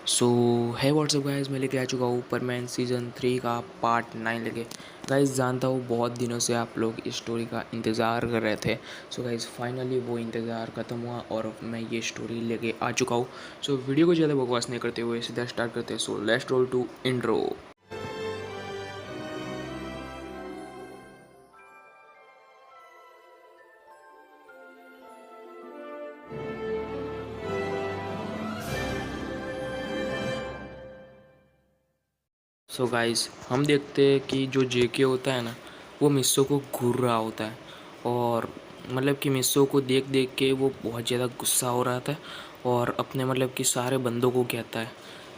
सो है WhatsApp guys, मैं लेके आ चुका हूँ परमैन सीज़न 3 का पार्ट 9 लेके। गाइस जानता हूँ बहुत दिनों से आप लोग इस स्टोरी का इंतज़ार कर रहे थे। सो गाइस फाइनली वो इंतज़ार ख़त्म हुआ और मैं ये स्टोरी लेके आ चुका हूँ। सो वीडियो को ज़्यादा बकवास नहीं करते हुए सीधा स्टार्ट करते हैं। So let's roll to intro. So guys हम देखते हैं कि जो जेके होता है ना, वो मिस्सो को घूर रहा होता है और मतलब कि मिस्सो को देख देख के वो बहुत ज़्यादा गुस्सा हो रहा था और अपने मतलब कि सारे बंदों को कहता है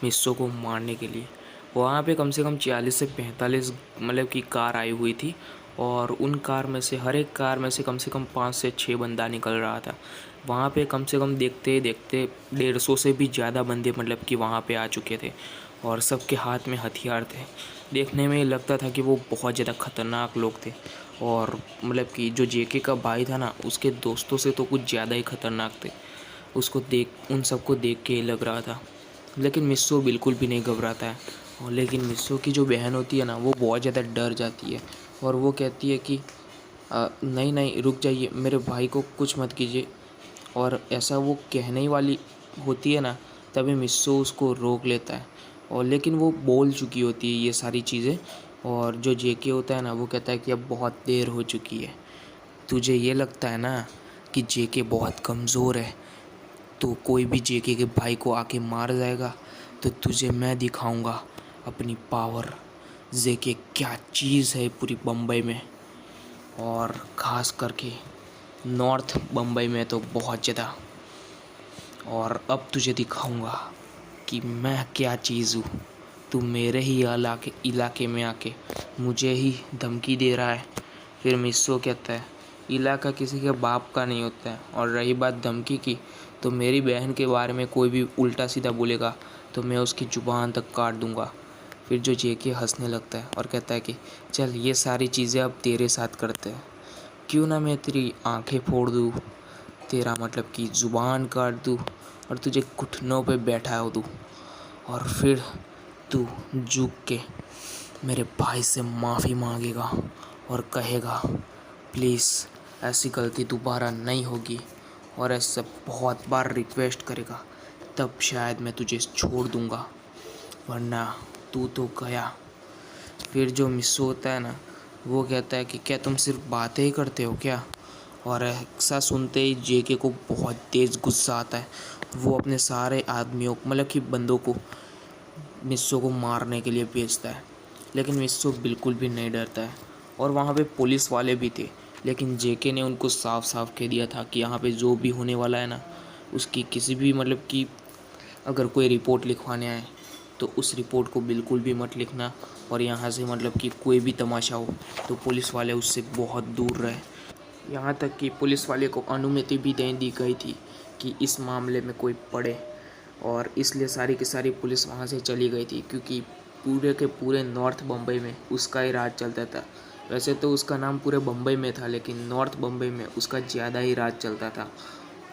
मिस्सो को मारने के लिए। वहाँ पे कम से कम 40 से 45 मतलब की कार आई हुई थी और उन कार में से हर एक कार में से कम 5 से 6 बंदा निकल रहा था। वहाँ पे कम से कम देखते देखते 150 से भी ज़्यादा बंदे मतलब कि वहाँ पे आ चुके थे और सबके हाथ में हथियार थे। देखने में लगता था कि वो बहुत ज़्यादा ख़तरनाक लोग थे और मतलब कि जो जेके का भाई था ना, उसके दोस्तों से तो कुछ ज़्यादा ही ख़तरनाक थे। उसको देख उन सबको देख के लग रहा था, लेकिन मिस्सो बिल्कुल भी नहीं घबराता है। और लेकिन मिस्सो की जो बहन होती है ना, वो बहुत ज़्यादा डर जाती है और वो कहती है कि नहीं नहीं रुक जाइए, मेरे भाई को कुछ मत कीजिए। और ऐसा वो कहने ही वाली होती है ना, तभी मिस्सो उसको रोक लेता है और लेकिन वो बोल चुकी होती है ये सारी चीज़ें। और जो जेके होता है ना, वो कहता है कि अब बहुत देर हो चुकी है। तुझे ये लगता है ना कि जेके बहुत कमज़ोर है, तो कोई भी जेके के भाई को आके मार जाएगा, तो तुझे मैं दिखाऊंगा अपनी पावर। जेके क्या चीज़ है पूरी बम्बई में और ख़ास करके नॉर्थ बम्बई में तो बहुत ज़्यादा। और अब तुझे दिखाऊंगा कि मैं क्या चीज़ हूँ। तू मेरे ही इलाके में आके मुझे ही धमकी दे रहा है। फिर मिस्सो कहता है इलाका किसी के बाप का नहीं होता है, और रही बात धमकी की, तो मेरी बहन के बारे में कोई भी उल्टा सीधा बोलेगा तो मैं उसकी ज़ुबान तक काट दूंगा। फिर जो जेके हंसने लगता है और कहता है कि चल ये सारी चीज़ें अब तेरे साथ करते हैं। क्यों ना मैं तेरी आंखें फोड़ दूँ, तेरा मतलब कि ज़ुबान काट दूँ और तुझे घुटनों पे बैठा हो दूँ, और फिर तू झुक के मेरे भाई से माफ़ी मांगेगा और कहेगा प्लीज़ ऐसी गलती दोबारा नहीं होगी, और ऐसे बहुत बार रिक्वेस्ट करेगा, तब शायद मैं तुझे छोड़ दूँगा, वरना तू तो गया। फिर जो मिस्सू होता है ना, वो कहता है कि क्या तुम सिर्फ बातें ही करते हो क्या। और ऐसा सुनते ही जेके को बहुत तेज़ गुस्सा आता है। वो अपने सारे आदमियों मतलब कि बंदों को मिस्सो को मारने के लिए भेजता है, लेकिन मिस्सो बिल्कुल भी नहीं डरता है। और वहाँ पे पुलिस वाले भी थे, लेकिन जेके ने उनको साफ साफ कह दिया था कि यहाँ पे जो भी होने वाला है ना, उसकी किसी भी मतलब कि अगर कोई रिपोर्ट लिखवाने आए तो उस रिपोर्ट को बिल्कुल भी मत लिखना, और यहाँ से मतलब कि कोई भी तमाशा हो तो पुलिस वाले उससे बहुत दूर रहे। यहाँ तक कि पुलिस वाले को अनुमति भी दे दी गई थी कि इस मामले में कोई पड़े, और इसलिए सारी की सारी पुलिस वहाँ से चली गई थी, क्योंकि पूरे के पूरे नॉर्थ बम्बई में उसका ही राज चलता था। वैसे तो उसका नाम पूरे बम्बई में था, लेकिन नॉर्थ बम्बई में उसका ज़्यादा ही राज चलता था।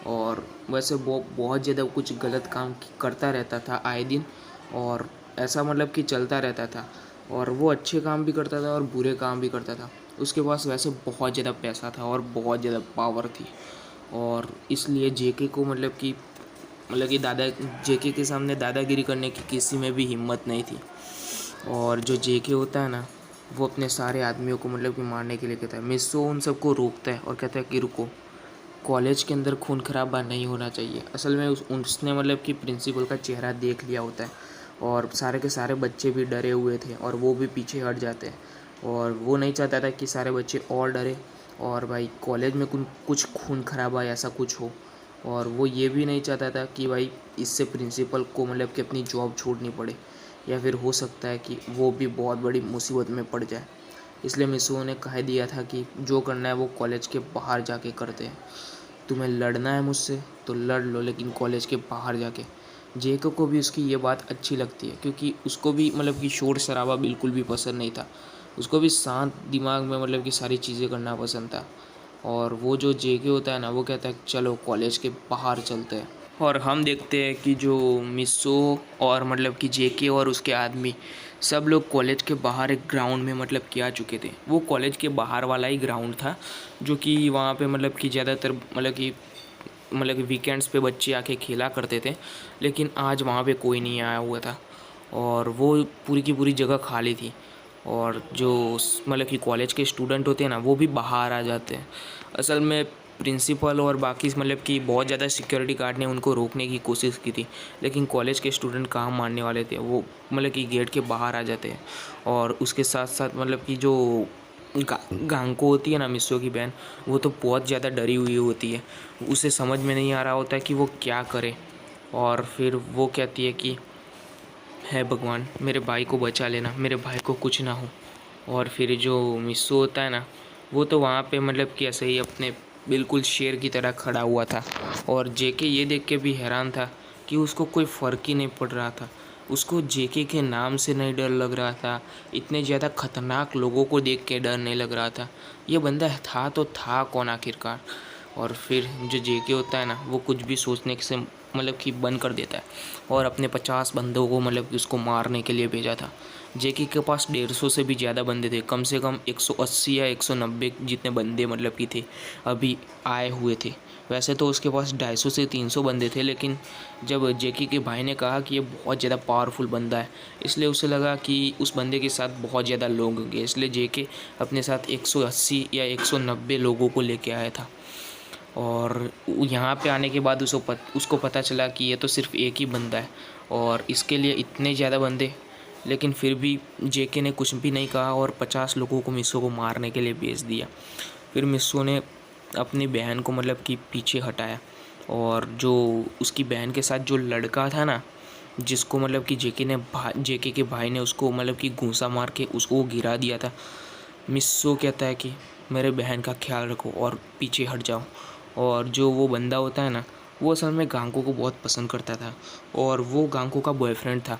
और वैसे वो बहुत ज़्यादा कुछ गलत काम करता रहता था आए दिन, और ऐसा मतलब कि चलता रहता था। और वो अच्छे काम भी करता था और बुरे काम भी करता था। उसके पास वैसे बहुत ज़्यादा पैसा था और बहुत ज़्यादा पावर थी, और इसलिए जेके को मतलब कि दादा जेके के सामने दादागिरी करने की किसी में भी हिम्मत नहीं थी। और जो जेके होता है ना, वो अपने सारे आदमियों को मतलब कि मारने के लिए कहता है। मिस्सो उन सबको रोकता है और कहता है कि रुको, कॉलेज के अंदर खून खराबा नहीं होना चाहिए। असल में उसने मतलब कि प्रिंसिपल का चेहरा देख लिया होता है, और सारे के सारे बच्चे भी डरे हुए थे और वो भी पीछे हट जाते हैं। और वो नहीं चाहता था कि सारे बच्चे और डरे और भाई कॉलेज में कुछ खून खराबा ऐसा कुछ हो। और वो ये भी नहीं चाहता था कि भाई इससे प्रिंसिपल को मतलब कि अपनी जॉब छोड़नी पड़े, या फिर हो सकता है कि वो भी बहुत बड़ी मुसीबत में पड़ जाए। इसलिए मिसू ने कह दिया था कि जो करना है वो कॉलेज के बाहर जाके करते हैं। तुम्हें लड़ना है मुझसे तो लड़ लो, लेकिन कॉलेज के बाहर जाके। जेको को भी उसकी ये बात अच्छी लगती है, क्योंकि उसको भी मतलब कि शोर शराबा बिल्कुल भी पसंद नहीं था। उसको भी शांत दिमाग में मतलब कि सारी चीज़ें करना पसंद था। और वो जो जेके होता है ना, वो कहता है चलो कॉलेज के बाहर चलते हैं। और हम देखते हैं कि जो मिस्सो और मतलब कि जेके और उसके आदमी सब लोग कॉलेज के बाहर एक ग्राउंड में मतलब कि आ चुके थे। वो कॉलेज के बाहर वाला ही ग्राउंड था जो कि वहाँ पे मतलब कि ज़्यादातर मतलब कि वीकेंड्स पे बच्चे आके खेला करते थे। लेकिन आज वहाँ पे कोई नहीं आया हुआ था और वो पूरी की पूरी जगह खाली थी। और जो मतलब कि कॉलेज के स्टूडेंट होते हैं ना, वो भी बाहर आ जाते हैं। असल में प्रिंसिपल और बाकी मतलब कि बहुत ज़्यादा सिक्योरिटी गार्ड ने उनको रोकने की कोशिश की थी, लेकिन कॉलेज के स्टूडेंट कहाँ मानने वाले थे। वो मतलब कि गेट के बाहर आ जाते हैं। और उसके साथ साथ मतलब कि जो गांको होती है ना, मिस्सो की बहन, वो तो बहुत ज़्यादा डरी हुई होती है। उसे समझ में नहीं आ रहा होता है कि वो क्या करे। और फिर वो कहती है कि है भगवान, मेरे भाई को बचा लेना, मेरे भाई को कुछ ना हो। और फिर जो मिस्सो होता है ना, वो तो वहाँ पे मतलब कि ऐसे ही अपने बिल्कुल शेर की तरह खड़ा हुआ था। और जेके ये देख के भी हैरान था कि उसको कोई फ़र्क ही नहीं पड़ रहा था। उसको जेके के नाम से नहीं डर लग रहा था, इतने ज़्यादा ख़तरनाक लोगों को देख के डर नहीं लग रहा था। ये बंदा था तो था कौन आखिरकार। और फिर जो जेके होता है ना, वो कुछ भी सोचने से मतलब कि बंद कर देता है और अपने 50 बंदों को मतलब कि उसको मारने के लिए भेजा था। जेके के पास 150 से भी ज़्यादा बंदे थे, कम से कम 180 या 190 जितने बंदे मतलब कि थे अभी आए हुए थे। वैसे तो उसके पास 250 से 300 बंदे थे, लेकिन जब जेके के भाई ने कहा कि ये बहुत ज़्यादा पावरफुल बंदा है, इसलिए उसे लगा कि उस बंदे के साथ बहुत ज़्यादा लोग होंगे, इसलिए जेके अपने साथ 180 या 190 लोगों को लेके आया था। और यहाँ पे आने के बाद उसको पता चला कि ये तो सिर्फ एक ही बंदा है और इसके लिए इतने ज़्यादा बंदे। लेकिन फिर भी जेके ने कुछ भी नहीं कहा और 50 लोगों को मिस्सो को मारने के लिए भेज दिया। फिर मिस्सो ने अपनी बहन को मतलब कि पीछे हटाया और जो उसकी बहन के साथ जो लड़का था ना, जिसको मतलब कि जेके के भाई ने उसको मतलब कि घूंसा मार के उसको गिरा दिया था, मिस्सो कहता है कि मेरे बहन का ख्याल रखो और पीछे हट जाओ। और जो वो बंदा होता है ना, वो असल में गांको को बहुत पसंद करता था और वो गांको का बॉयफ्रेंड था।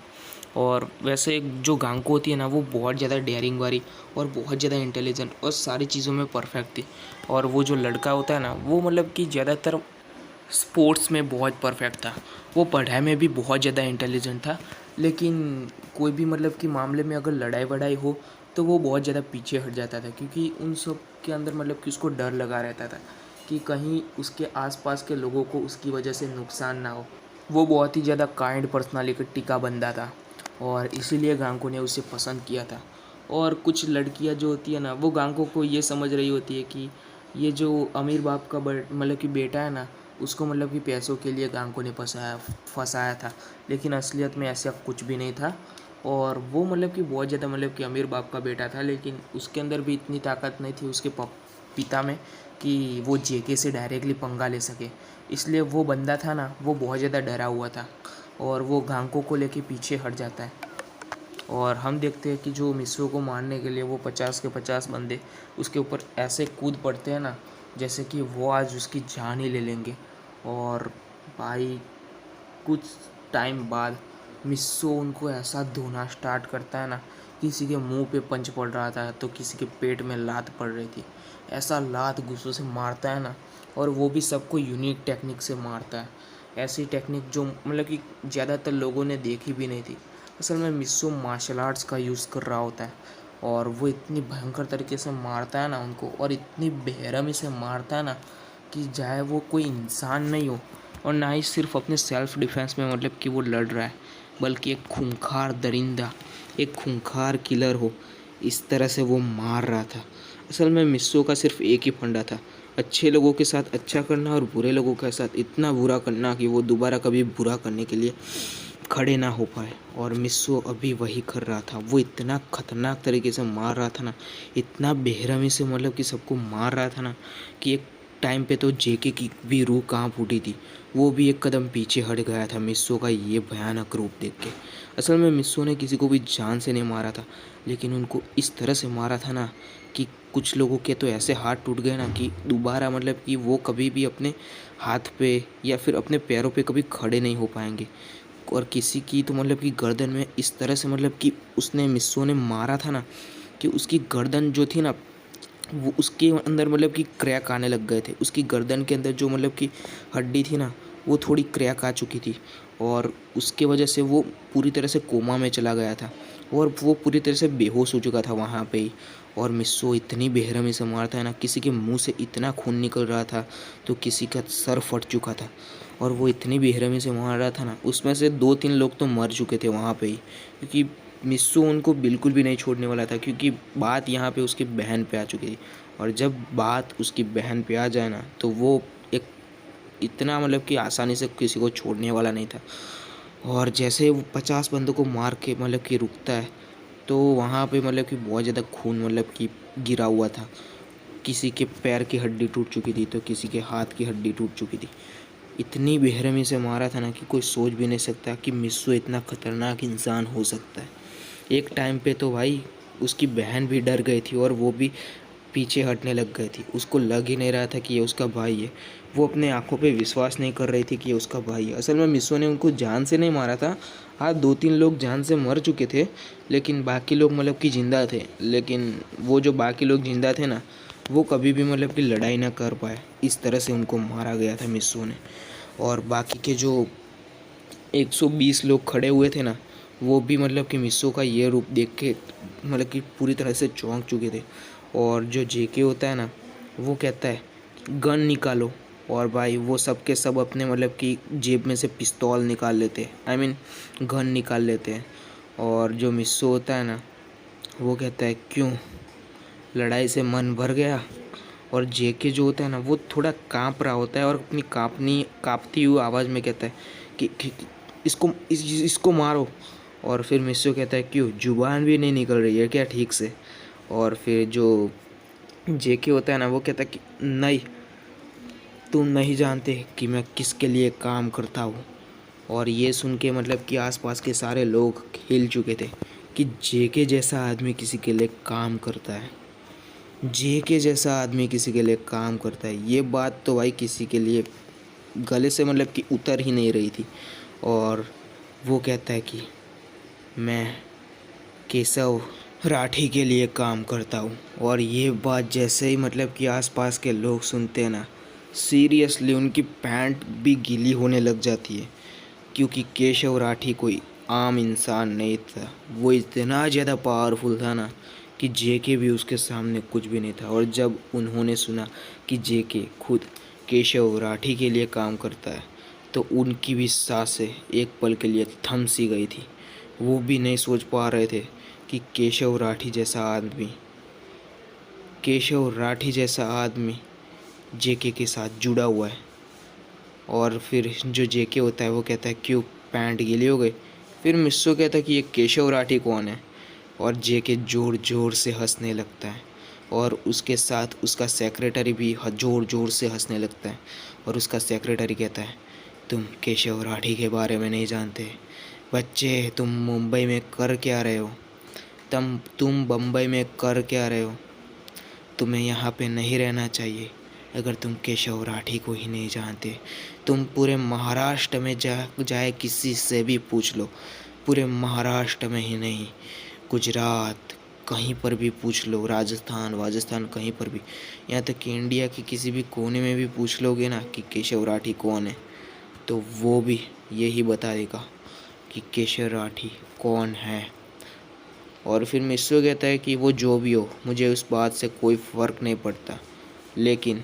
और वैसे जो गांको होती है ना, वो बहुत ज़्यादा डेयरिंग वाली और बहुत ज़्यादा इंटेलिजेंट और सारी चीज़ों में परफेक्ट थी। और वो जो लड़का होता है ना, वो मतलब कि ज़्यादातर स्पोर्ट्स में बहुत परफेक्ट था। वो पढ़ाई में भी बहुत ज़्यादा इंटेलिजेंट था, लेकिन कोई भी मतलब कि मामले में अगर लड़ाई वड़ाई हो तो वो बहुत ज़्यादा पीछे हट जाता था, क्योंकि उन सब के अंदर मतलब कि उसको डर लगा रहता था कि कहीं उसके आसपास के लोगों को उसकी वजह से नुकसान ना हो। वो बहुत ही ज़्यादा काइंड पर्सनालिटी का बंदा था और इसीलिए गांको ने उसे पसंद किया था। और कुछ लड़कियां जो होती है ना, वो गांको को ये समझ रही होती है कि ये जो अमीर बाप का मतलब कि बेटा है ना, उसको मतलब कि पैसों के लिए गांको ने फंसाया था। लेकिन असलियत में ऐसा कुछ भी नहीं था। और वो मतलब कि बहुत ज़्यादा मतलब कि अमीर बाप का बेटा था, लेकिन उसके अंदर भी इतनी ताकत नहीं थी उसके पिता में कि वो जेके से डायरेक्टली पंगा ले सके। इसलिए वो बंदा था ना, वो बहुत ज़्यादा डरा हुआ था और वो गांको को लेके पीछे हट जाता है। और हम देखते हैं कि जो मिस्रो को मारने के लिए वो 50 के 50 बंदे उसके ऊपर ऐसे कूद पड़ते हैं ना, जैसे कि वो आज उसकी जान ही ले लेंगे। और भाई कुछ टाइम बाद मिस्सो उनको ऐसा धोना स्टार्ट करता है ना, किसी के मुंह पे पंच पड़ रहा था तो किसी के पेट में लात पड़ रही थी। ऐसा लात गुस्सों से मारता है ना, और वो भी सबको यूनिक टेक्निक से मारता है। ऐसी टेक्निक जो मतलब कि ज़्यादातर लोगों ने देखी भी नहीं थी। असल में मिस्सो मार्शल आर्ट्स का यूज़ कर रहा होता है और वो इतनी भयंकर तरीके से मारता है ना उनको, और इतनी बेरहमी से मारता है ना कि चाहे वो कोई इंसान नहीं हो और ना ही सिर्फ अपने सेल्फ डिफेंस में मतलब कि वो लड़ रहा है, बल्कि एक खूंखार दरिंदा, एक खूंखार किलर हो, इस तरह से वो मार रहा था। असल में मिस्सो का सिर्फ एक ही फंडा था, अच्छे लोगों के साथ अच्छा करना और बुरे लोगों के साथ इतना बुरा करना कि वो दोबारा कभी बुरा करने के लिए खड़े ना हो पाए। और मिस्सो अभी वही कर रहा था। वो इतना खतरनाक तरीके से मार रहा था ना, इतना बेरहमी से मतलब कि सबको मार रहा था ना, कि एक टाइम पे तो जेके की भी रूह कांप उठी थी। वो भी एक कदम पीछे हट गया था मिस्सो का ये भयानक रूप देख के। असल में मिस्सो ने किसी को भी जान से नहीं मारा था, लेकिन उनको इस तरह से मारा था ना कि कुछ लोगों के तो ऐसे हाथ टूट गए ना कि दोबारा मतलब कि वो कभी भी अपने हाथ पे या फिर अपने पैरों पे कभी खड़े नहीं हो पाएंगे। और किसी की तो मतलब कि गर्दन में इस तरह से मतलब कि उसने मिस्सो ने मारा था ना कि उसकी गर्दन जो थी ना, वो उसके अंदर मतलब कि क्रैक आने लग गए थे। उसकी गर्दन के अंदर जो मतलब कि हड्डी थी ना, वो थोड़ी क्रैक आ चुकी थी और उसके वजह से वो पूरी तरह से कोमा में चला गया था और वो पूरी तरह से बेहोश हो चुका था वहाँ पे ही। और मिस्सो इतनी बेरहमी से मारता है ना, किसी के मुंह से इतना खून निकल रहा था तो किसी का सर फट चुका था। और वो इतनी बेरहमी से मार रहा था ना, उसमें से 2-3 लोग तो मर चुके थे वहाँ पे ही, क्योंकि मिस्सो उनको बिल्कुल भी नहीं छोड़ने वाला था, क्योंकि बात यहाँ पे उसकी बहन पे आ चुकी थी। और जब बात उसकी बहन पे आ जाए ना, तो वो एक इतना मतलब कि आसानी से किसी को छोड़ने वाला नहीं था। और जैसे वो 50 बंदों को मार के मतलब कि रुकता है, तो वहाँ पे मतलब कि बहुत ज़्यादा खून मतलब कि गिरा हुआ था। किसी के पैर की हड्डी टूट चुकी थी तो किसी के हाथ की हड्डी टूट चुकी थी। इतनी बेरहमी से मारा था ना कि कोई सोच भी नहीं सकता कि मिस्सो इतना खतरनाक इंसान हो सकता है। एक टाइम पे तो भाई उसकी बहन भी डर गई थी और वो भी पीछे हटने लग गई थी। उसको लग ही नहीं रहा था कि ये उसका भाई है। वो अपने आँखों पे विश्वास नहीं कर रही थी कि ये उसका भाई है। असल में मिस्सो ने उनको जान से नहीं मारा था। हाँ, 2-3 लोग जान से मर चुके थे, लेकिन बाकी लोग मतलब कि ज़िंदा थे। लेकिन वो जो बाकी लोग ज़िंदा थे ना, वो कभी भी मतलब कि लड़ाई ना कर पाए। इस तरह से उनको मारा गया था मिस्सो ने। और बाकी के जो 120 लोग खड़े हुए थे ना, वो भी मतलब कि मिस्सो का ये रूप देख के मतलब कि पूरी तरह से चौंक चुके थे। और जो जेके होता है ना, वो कहता है गन निकालो। और भाई वो सब के सब अपने मतलब कि जेब में से पिस्तौल निकाल लेते हैं, आई मीन गन निकाल लेते हैं। और जो मिस्सो होता है ना, वो कहता है क्यों, लड़ाई से मन भर गया। और जेके जो होता है ना, वो थोड़ा काँप रहा होता है और अपनी काँपती हुई आवाज़ में कहता है कि इसको मारो। और फिर मिस्सो कहता है क्यों, जुबान भी नहीं निकल रही है क्या ठीक से। और फिर जो जेके होता है ना, वो कहता है कि नहीं, तुम नहीं जानते कि मैं किसके लिए काम करता हूँ। और ये सुन के मतलब कि आसपास के सारे लोग हिल चुके थे कि जेके जैसा आदमी किसी के लिए काम करता है। जेके जैसा आदमी किसी के लिए काम करता है, ये बात तो भाई किसी के लिए गले से मतलब कि उतर ही नहीं रही थी। और वो कहता है कि मैं केशव राठी के लिए काम करता हूँ। और ये बात जैसे ही मतलब कि आसपास के लोग सुनते हैं ना, सीरियसली उनकी पैंट भी गीली होने लग जाती है, क्योंकि केशव राठी कोई आम इंसान नहीं था। वो इतना ज़्यादा पावरफुल था ना कि जेके भी उसके सामने कुछ भी नहीं था। और जब उन्होंने सुना कि जेके खुद केशव राठी के लिए काम करता है, तो उनकी भी सांसें एक पल के लिए थम सी गई थी। वो भी नहीं सोच पा रहे थे कि केशव राठी जैसा आदमी जेके के साथ जुड़ा हुआ है। और फिर जो जेके होता है वो कहता है क्यों, पैंट गीली हो गई। फिर मिस्सो कहता है कि ये केशव राठी कौन है। और जेके ज़ोर ज़ोर से हंसने लगता है और उसके साथ उसका सेक्रेटरी भी ज़ोर ज़ोर से हंसने लगता है। और उसका सेक्रेटरी कहता है तुम केशव राठी के बारे में नहीं जानते बच्चे, तुम मुंबई में कर क्या रहे हो, तुम बम्बई में कर क्या रहे हो, तुम्हें यहाँ पे नहीं रहना चाहिए। अगर तुम केशव राठी को ही नहीं जानते, तुम पूरे महाराष्ट्र में जाए किसी से भी पूछ लो, पूरे महाराष्ट्र में ही नहीं, गुजरात कहीं पर भी पूछ लो, राजस्थान कहीं पर भी, यहाँ तक कि इंडिया के किसी भी कोने में भी पूछ लोगे ना कि केशव राठी कौन है, तो वो भी यही बता देगा कि केशव राठी कौन है। और फिर मिस्सो कहता है कि वो जो भी हो, मुझे उस बात से कोई फ़र्क नहीं पड़ता, लेकिन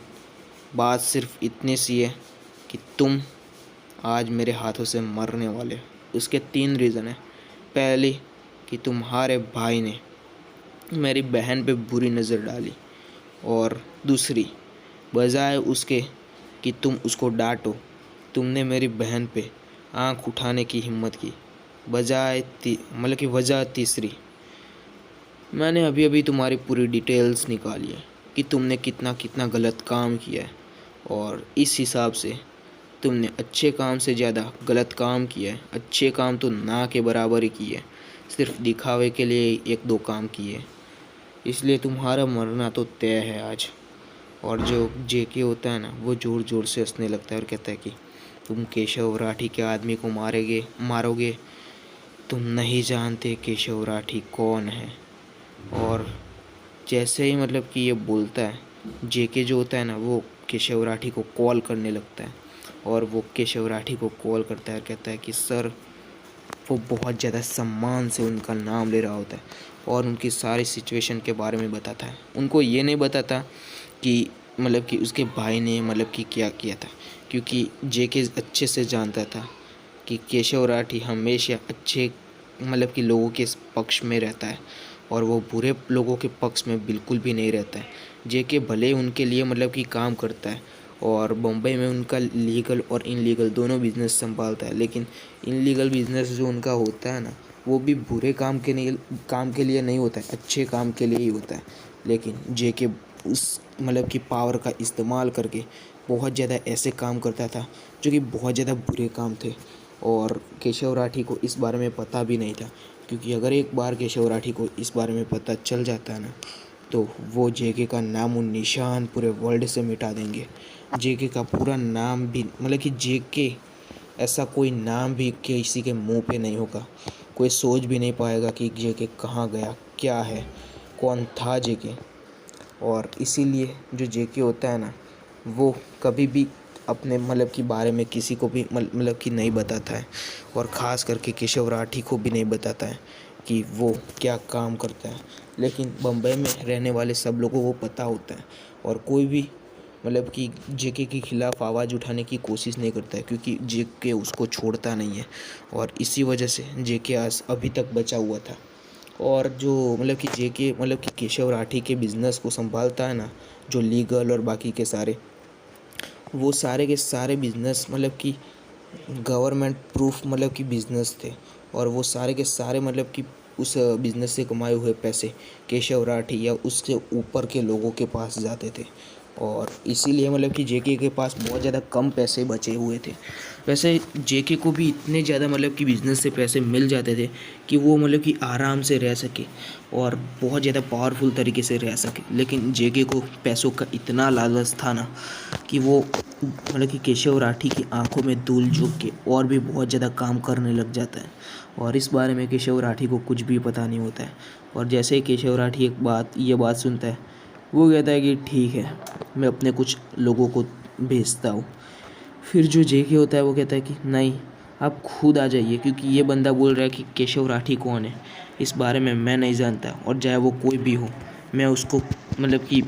बात सिर्फ इतनी सी है कि तुम आज मेरे हाथों से मरने वाले हो। उसके 3 रीज़न है। पहली कि तुम्हारे भाई ने मेरी बहन पे बुरी नज़र डाली। और दूसरी, बजाय उसके कि तुम उसको डांटो, तुमने मेरी बहन पे आंख उठाने की हिम्मत की। मतलब कि वजह तीसरी, मैंने अभी अभी तुम्हारी पूरी डिटेल्स निकाली है कि तुमने कितना कितना गलत काम किया है। और इस हिसाब से तुमने अच्छे काम से ज़्यादा गलत काम किया है। अच्छे काम तो ना के बराबर ही किए, सिर्फ दिखावे के लिए 1-2 काम किए, इसलिए तुम्हारा मरना तो तय है आज। और जो जेके होता है ना, वो ज़ोर ज़ोर से हंसने लगता है और कहता है कि तुम केशव राठी के आदमी को मारोगे, तुम नहीं जानते केशव राठी कौन है। और जैसे ही मतलब कि ये बोलता है, जेके जो होता है ना, वो केशव राठी को कॉल करने लगता है। और वो केशव राठी को कॉल करता है और कहता है कि सर, वो बहुत ज़्यादा सम्मान से उनका नाम ले रहा होता है और उनकी सारी सिचुएशन के बारे में बताता है। उनको ये नहीं बताता कि मतलब कि उसके भाई ने मतलब कि क्या किया था, क्योंकि जेके अच्छे से जानता था कि केशव राठी हमेशा अच्छे मतलब कि लोगों के पक्ष में रहता है और वो बुरे लोगों के पक्ष में बिल्कुल भी नहीं रहता है। जेके भले उनके लिए मतलब कि काम करता है और बम्बई में उनका लीगल और इनलीगल दोनों बिजनेस संभालता है, लेकिन इनलीगल बिजनेस जो उनका होता है ना, वो भी बुरे काम के लिए नहीं होता है, अच्छे काम के लिए ही होता है। लेकिन जेके उस मतलब कि पावर का इस्तेमाल करके बहुत ज़्यादा ऐसे काम करता था जो कि बहुत ज़्यादा बुरे काम थे और केशव राठी को इस बारे में पता भी नहीं था, क्योंकि अगर एक बार केशव राठी को इस बारे में पता चल जाता है ना, तो वो जेके का नाम और निशान पूरे वर्ल्ड से मिटा देंगे। जेके का पूरा नाम भी मतलब कि जेके ऐसा कोई नाम भी किसी के मुंह पे नहीं होगा, कोई सोच भी नहीं पाएगा कि जेके कहाँ गया, क्या है, कौन था जेके। और इसीलिए जो जेके होता है ना, वो कभी भी अपने मतलब के बारे में किसी को भी मतलब कि नहीं बताता है और ख़ास करके केशव राठी को भी नहीं बताता है कि वो क्या काम करता है। लेकिन बम्बई में रहने वाले सब लोगों को पता होता है और कोई भी मतलब कि जेके के ख़िलाफ़ आवाज़ उठाने की कोशिश नहीं करता है, क्योंकि जेके उसको छोड़ता नहीं है और इसी वजह से जेके आज अभी तक बचा हुआ था। और जो मतलब कि जेके मतलब कि केशव राठी के बिज़नेस को संभालता है ना, जो लीगल और बाकी के सारे, वो सारे के सारे बिज़नेस मतलब कि गवर्नमेंट प्रूफ मतलब कि बिज़नेस थे और वो सारे के सारे मतलब कि उस बिज़नेस से कमाए हुए पैसे केशव राठी या उससे ऊपर के लोगों के पास जाते थे और इसीलिए मतलब कि जेके के पास बहुत ज़्यादा कम पैसे बचे हुए थे। वैसे जेके को भी इतने ज़्यादा मतलब कि बिज़नेस से पैसे मिल जाते थे कि वो मतलब कि आराम से रह सके और बहुत ज़्यादा पावरफुल तरीके से रह सके, लेकिन जेके को पैसों का इतना लालच था ना कि वो मतलब कि केशव राठी की आंखों में धूल झोंक के और भी बहुत ज़्यादा काम करने लग जाता है और इस बारे में केशव राठी को कुछ भी पता नहीं होता है। और जैसे ही केशव राठी ये बात सुनता है, वो कहता है कि ठीक है, मैं अपने कुछ लोगों को भेजता हूँ। फिर जो जेके होता है वो कहता है कि नहीं, आप खुद आ जाइए, क्योंकि ये बंदा बोल रहा है कि केशव राठी कौन है, इस बारे में मैं नहीं जानता और चाहे वो कोई भी हो, मैं उसको मतलब कि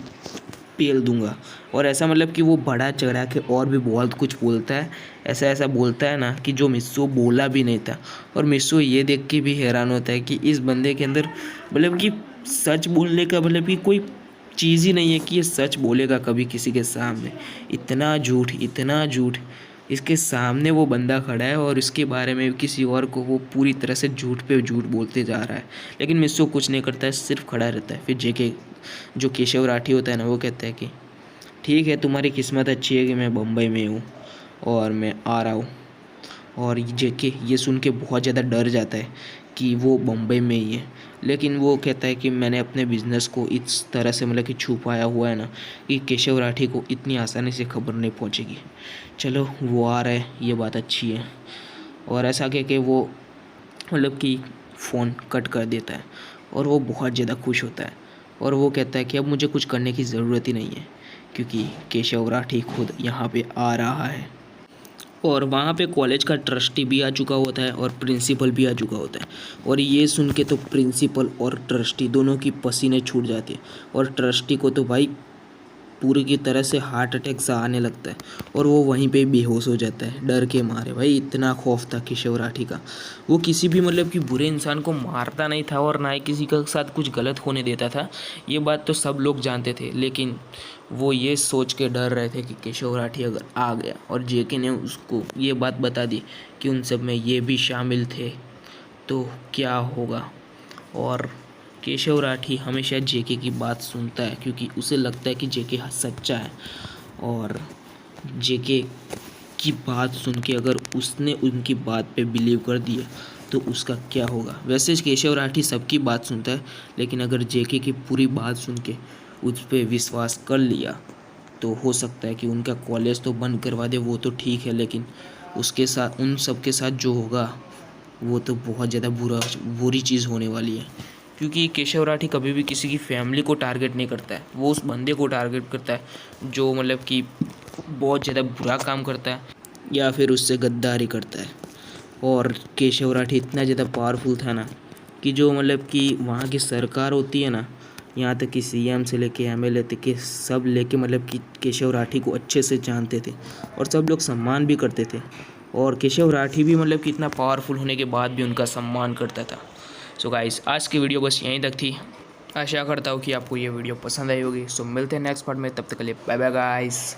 पेल दूंगा। और ऐसा मतलब कि वो बड़ा चढ़ा के और भी बहुत कुछ बोलता है, ऐसा ऐसा बोलता है ना कि जो मिस्सो बोला भी नहीं था। और मिस्सो ये देख के भी हैरान होता है कि इस बंदे के अंदर मतलब कि सच बोलने का मतलब कि कोई चीज़ ही नहीं है कि ये सच बोलेगा कभी किसी के सामने। इतना झूठ इसके सामने वो बंदा खड़ा है और इसके बारे में किसी और को वो पूरी तरह से झूठ पे झूठ बोलते जा रहा है, लेकिन मिस्सो कुछ नहीं करता है, सिर्फ खड़ा रहता है। फिर जेके जो केशव राठी होता है ना, वो कहता है कि ठीक है, तुम्हारी किस्मत अच्छी है कि मैं बम्बई में हूँ और मैं आ रहा हूँ। और जेके ये सुन के बहुत ज़्यादा डर जाता है कि वो बम्बई में ही है, लेकिन वो कहता है कि मैंने अपने बिज़नेस को इस तरह से मतलब कि छुपाया हुआ है ना कि केशव राठी को इतनी आसानी से खबर नहीं पहुंचेगी। चलो, वो आ रहा है, ये बात अच्छी है। और ऐसा कह के वो मतलब कि फ़ोन कट कर देता है और वो बहुत ज़्यादा खुश होता है और वो कहता है कि अब मुझे कुछ करने की ज़रूरत ही नहीं है, क्योंकि केशव राठी खुद यहाँ पे आ रहा है। और वहाँ पे कॉलेज का ट्रस्टी भी आ चुका होता है और प्रिंसिपल भी आ चुका होता है। और ये सुन के तो प्रिंसिपल और ट्रस्टी दोनों की पसीने छूट जाते हैं और ट्रस्टी को तो भाई पूरी की तरह से हार्ट अटैक सा आने लगता है और वो वहीं पे बेहोश हो जाता है डर के मारे। भाई इतना खौफ था केशव राठी का, वो किसी भी मतलब कि बुरे इंसान को मारता नहीं था और ना ही किसी के साथ कुछ गलत होने देता था। ये बात तो सब लोग जानते थे, लेकिन वो ये सोच के डर रहे थे कि केशव राठी अगर आ गया और जेके ने उसको ये बात बता दी कि उन सब में ये भी शामिल थे, तो क्या होगा। और केशव राठी हमेशा जेके की बात सुनता है, क्योंकि उसे लगता है कि जेके सच्चा है और जेके की बात सुन के अगर उसने उनकी बात पे बिलीव कर दिया तो उसका क्या होगा। वैसे केशव राठी सबकी बात सुनता है, लेकिन अगर जेके की पूरी बात सुन के उस पर विश्वास कर लिया तो हो सकता है कि उनका कॉलेज तो बंद करवा दे, वो तो ठीक है, लेकिन उसके साथ उन सब के साथ जो होगा वो तो बहुत ज़्यादा बुरी चीज़ होने वाली है। क्योंकि केशव राठी कभी भी किसी की फैमिली को टारगेट नहीं करता है, वो उस बंदे को टारगेट करता है जो मतलब कि बहुत ज़्यादा बुरा काम करता है। या फिर उससे गद्दारी करता है। और केशव राठी इतना ज़्यादा पावरफुल था ना कि जो मतलब कि वहाँ की सरकार होती है ना, यहाँ तक कि सीएम से लेके एमएलए तक के सब लेके मतलब कि केशव राठी को अच्छे से जानते थे और सब लोग सम्मान भी करते थे। और केशव राठी भी मतलब कि इतना पावरफुल होने के बाद भी उनका सम्मान करता था। सो गाइस, आज की वीडियो बस यहीं तक थी। आशा करता हूँ कि आपको ये वीडियो पसंद आई होगी। सो मिलते हैं नेक्स्ट पार्ट में, तब तक के लिए बाय बाय गाइस।